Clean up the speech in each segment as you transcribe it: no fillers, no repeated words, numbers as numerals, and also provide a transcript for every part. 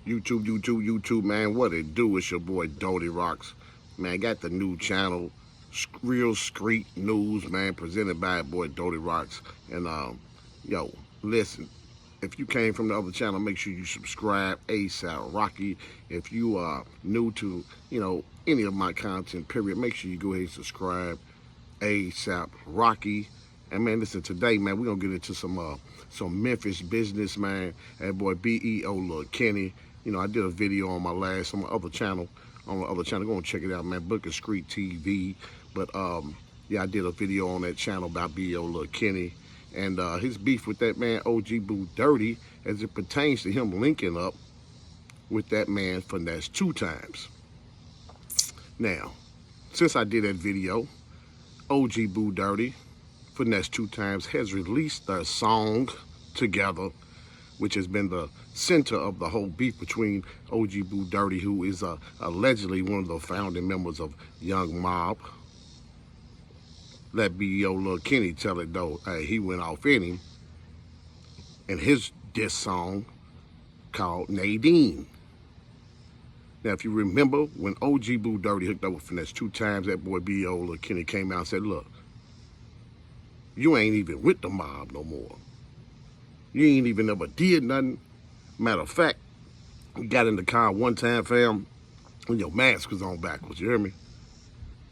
YouTube, man. What it do? It's your boy Doty Rocks. Man, got the new channel, Real Street News, man, presented by boy Doty Rocks. And, yo, listen, if you came from the other channel, make sure you subscribe ASAP Rocky. If you are new to, any of my content, period, make sure you go ahead and subscribe ASAP Rocky. And man, listen, today, man, we're gonna get into some Memphis business, man. That boy BEO Lil Kenny. I did a video on my other channel. Go and check it out, man. Booker Street TV. But yeah, I did a video on that channel about BEO Lil Kenny and his beef with that man OG Boo Dirty as it pertains to him linking up with that man Finesse 2 times. Now, since I did that video, OG Boo Dirty, Finesse 2 times has released their song together, which has been the center of the whole beef between OG Boo Dirty, who is allegedly one of the founding members of Young Mob. Let BEO Lil Kenny tell it though. Hey, he went off in him in his diss song called Nadine. Now, if you remember when OG Boo Dirty hooked up with Finesse 2 times, that boy BEO Lil Kenny came out and said, look, you ain't even with the mob no more. You ain't even ever did nothing. Matter of fact, you got in the car one time, fam, and your mask was on backwards, you hear me?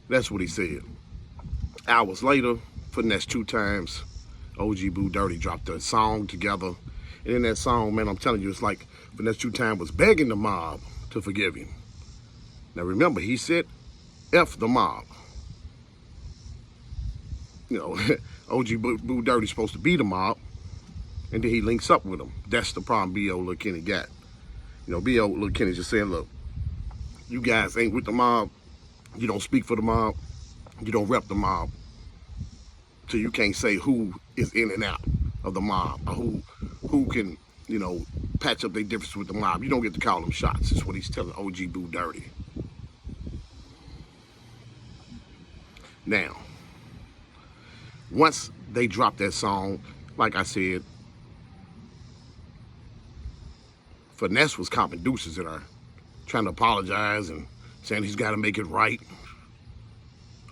That's what he said. Hours later, Finesse 2 times, OG Boo Dirty dropped a song together. And in that song, man, I'm telling you, it's like Finesse 2 times was begging the mob to forgive him. Now remember, he said, F the mob. OG Boo Dirty's supposed to be the mob, and then he links up with him. That's the problem BEO Lil Kenny got. BEO Lil Kenny just saying, look, you guys ain't with the mob, you don't speak for the mob, you don't rep the mob, so you can't say who is in and out of the mob, or who can, patch up their difference with the mob. You don't get to call them shots. That's what he's telling OG Boo Dirty. Now, once they dropped that song, like I said, Finesse was copping deuces at her, trying to apologize and saying he's got to make it right.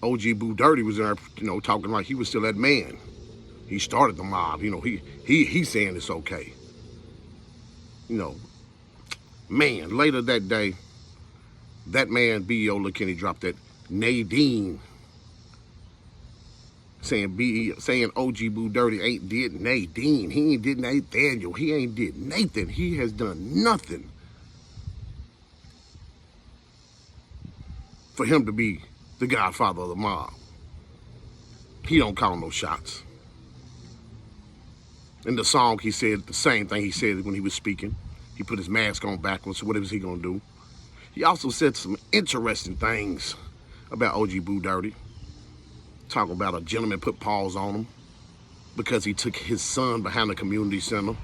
OG Boo Dirty was in there, talking like he was still that man. He started the mob, he's saying it's okay. Man, later that day, that man, BEO Lil Kenny, dropped that Nadine, saying OG Boo Dirty ain't did Nadine. He ain't did Nathaniel. He ain't did Nathan. He has done nothing for him to be the godfather of the mob. He don't call no shots. In the song, he said the same thing he said when he was speaking. He put his mask on backwards, so what was he gonna do? He also said some interesting things about OG Boo Dirty. Talk about a gentleman put paws on him because he took his son behind the community center.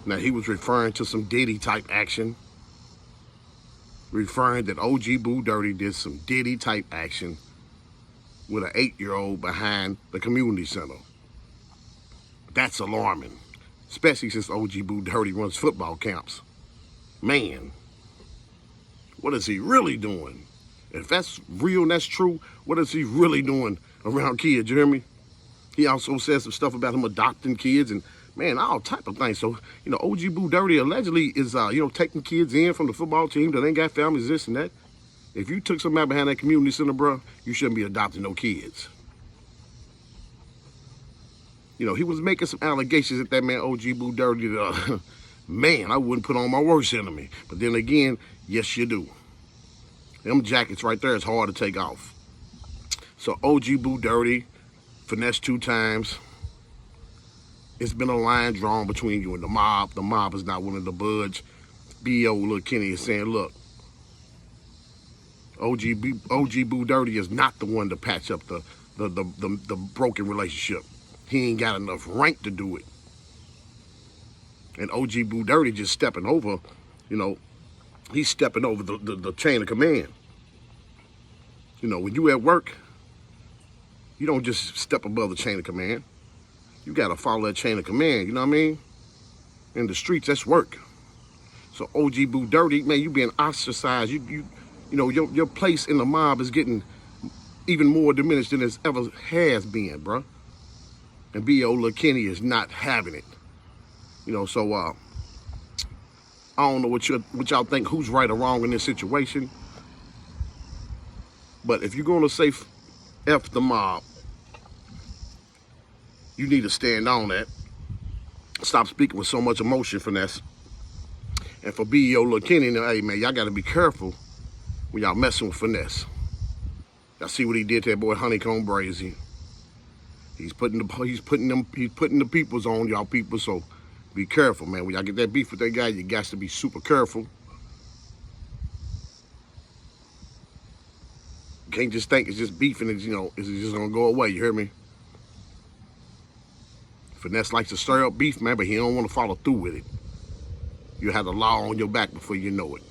Now, he was referring to some Diddy type action, referring that OG Boo Dirty did some Diddy type action with an 8-year-old behind the community center. That's alarming, especially since OG Boo Dirty runs football camps. Man, what is he really doing? If that's real and that's true, what is he really doing around kids, you hear me? He also said some stuff about him adopting kids and, man, all type of things. So, OG Boo Dirty allegedly is, taking kids in from the football team that ain't got families, this and that. If you took somebody behind that community center, bro, you shouldn't be adopting no kids. He was making some allegations at that man OG Boo Dirty that, man, I wouldn't put on my worst enemy. But then again, yes, you do. Them jackets right there is hard to take off. So OG Boo Dirty, Finesse 2 times. It's been a line drawn between you and the mob. The mob is not willing to budge. BEO Lil Kenny is saying, look, OG Boo Dirty is not the one to patch up the broken relationship. He ain't got enough rank to do it. And OG Boo Dirty just stepping over, he's stepping over the chain of command. When you at work, you don't just step above the chain of command. You got to follow that chain of command, you know what I mean? In the streets, that's work. So OG Boo Dirty, man, you being ostracized. You know, your place in the mob is getting even more diminished than it ever has been, bro. And B.O. Lil Kenny is not having it. You know, so I don't know what y'all think, who's right or wrong in this situation. But if you're gonna say F the mob, you need to stand on that. Stop speaking with so much emotion, Finesse. And for B.O. Lil Kenny, hey man, y'all gotta be careful when y'all messing with Finesse. Y'all see what he did to that boy Honeycomb Brazy. He's putting the peoples on y'all people, so be careful, man. When y'all get that beef with that guy, you got to be super careful. You can't just think it's just beef and it's, you know, it's just gonna go away, you hear me? Finesse likes to stir up beef, man, but he don't want to follow through with it. You have the law on your back before you know it.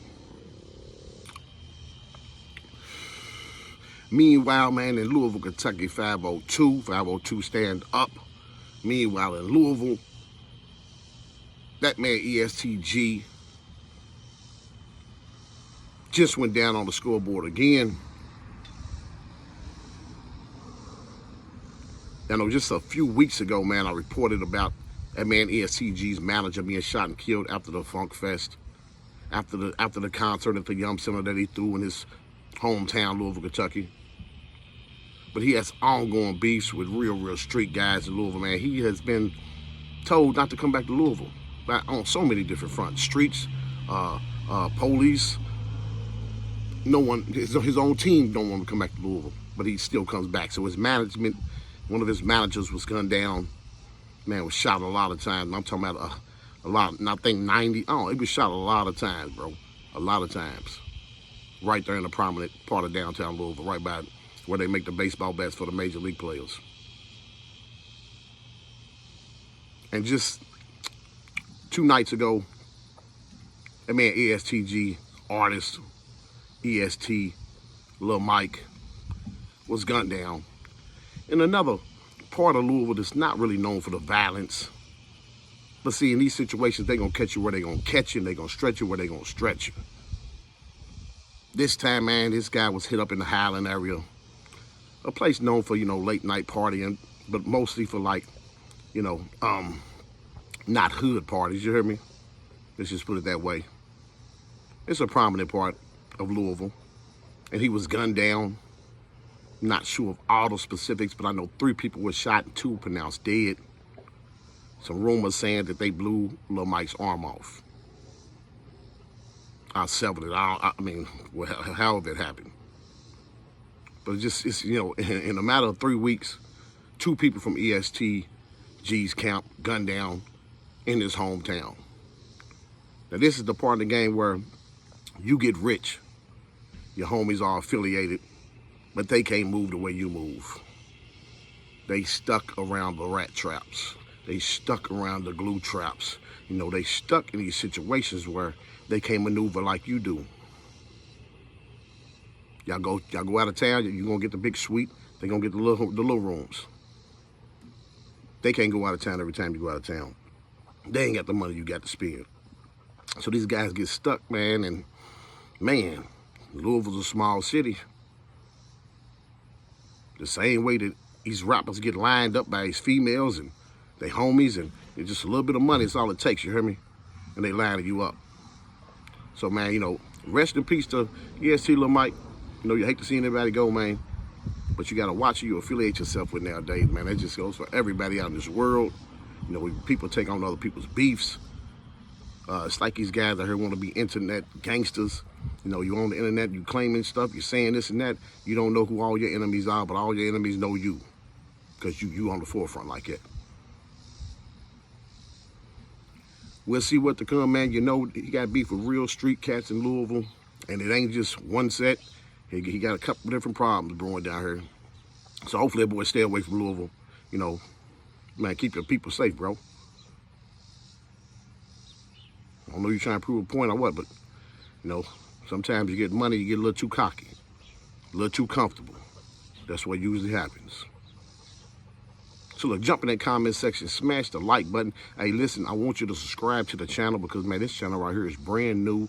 Meanwhile, man, in Louisville, Kentucky, 502 stand up. Meanwhile, in Louisville, that man ESTG just went down on the scoreboard again. I know just a few weeks ago, man, I reported about that man ESTG's manager being shot and killed after the Funk Fest, after the concert at the Yum Center that he threw in his hometown, Louisville, Kentucky. But he has ongoing beefs with real street guys in Louisville, man. He has been told not to come back to Louisville on so many different fronts. Streets, police, no one, his own team don't want to come back to Louisville, but he still comes back. So his management, one of his managers was gunned down, man, was shot a lot of times. I'm talking about a lot, and I think 90, he was shot a lot of times, bro. A lot of times. Right there in the prominent part of downtown Louisville, right by where they make the baseball bats for the major league players. And just 2 nights ago, that man ESTG, artist, EST, Lil Mike, was gunned down. In another part of Louisville that's not really known for the violence. But see, in these situations, they're gonna catch you where they're gonna catch you, and they're gonna stretch you where they're gonna stretch you. This time, man, this guy was hit up in the Highland area, a place known for, you know, late night partying, but mostly for, like, you know, not hood parties, you hear me? Let's just put it that way. It's a prominent part of Louisville, and he was gunned down. Not sure of all the specifics, but I know 3 people were shot and 2 pronounced dead. Some rumors saying that they blew Lil Mike's arm off. I severed it. I mean, how did that happen? But it's you know, in a matter of 3 weeks, 2 people from ESTG's camp gunned down in his hometown. Now, this is the part of the game where you get rich. Your homies are affiliated, but they can't move the way you move. They stuck around the rat traps. They stuck around the glue traps. You know, they stuck in these situations where they can't maneuver like you do. Y'all go out of town, you're gonna get the big suite, they're gonna get the little rooms. They can't go out of town every time you go out of town. They ain't got the money you got to spend. So these guys get stuck, man, and man, Louisville's a small city. The same way that these rappers get lined up by these females and they homies, and it's just a little bit of money, it's all it takes, you hear me? And they lining you up. So, man, you know, rest in peace to EST Lil Mike. You know, you hate to see anybody go, man, but you got to watch who you affiliate yourself with nowadays, man. That just goes for everybody out in this world. You know, when people take on other people's beefs. It's like these guys out here want to be internet gangsters. You know, you on the internet, you claiming stuff, you're saying this and that. You don't know who all your enemies are, but all your enemies know you because you on the forefront like that. We'll see what to come, man. You know, he got beef with real street cats in Louisville, and it ain't just one set. He got a couple different problems brewing down here. So hopefully that boy stay away from Louisville. You know, man, keep your people safe, bro. I don't know you're trying to prove a point or what, but, you know, sometimes you get money, you get a little too cocky, a little too comfortable. That's what usually happens. So look, jump in that comment section, smash the like button. Hey, listen, I want you to subscribe to the channel because, man, this channel right here is brand new.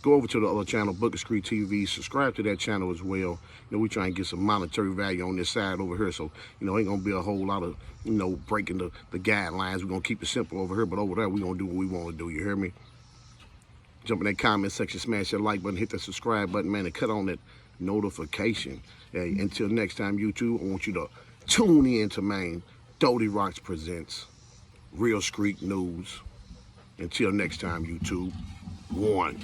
Go over to the other channel, Booker Street TV. Subscribe to that channel as well. You know, we try and get some monetary value on this side over here. So, you know, ain't going to be a whole lot of, you know, breaking the guidelines. We're going to keep it simple over here. But over there, we're going to do what we want to do. You hear me? Jump in that comment section, smash that like button, hit the subscribe button, man, and cut on that notification. Hey, until next time, YouTube, I want you to tune in to, man, Doty Rocks presents Real Street News. Until next time, YouTube, one.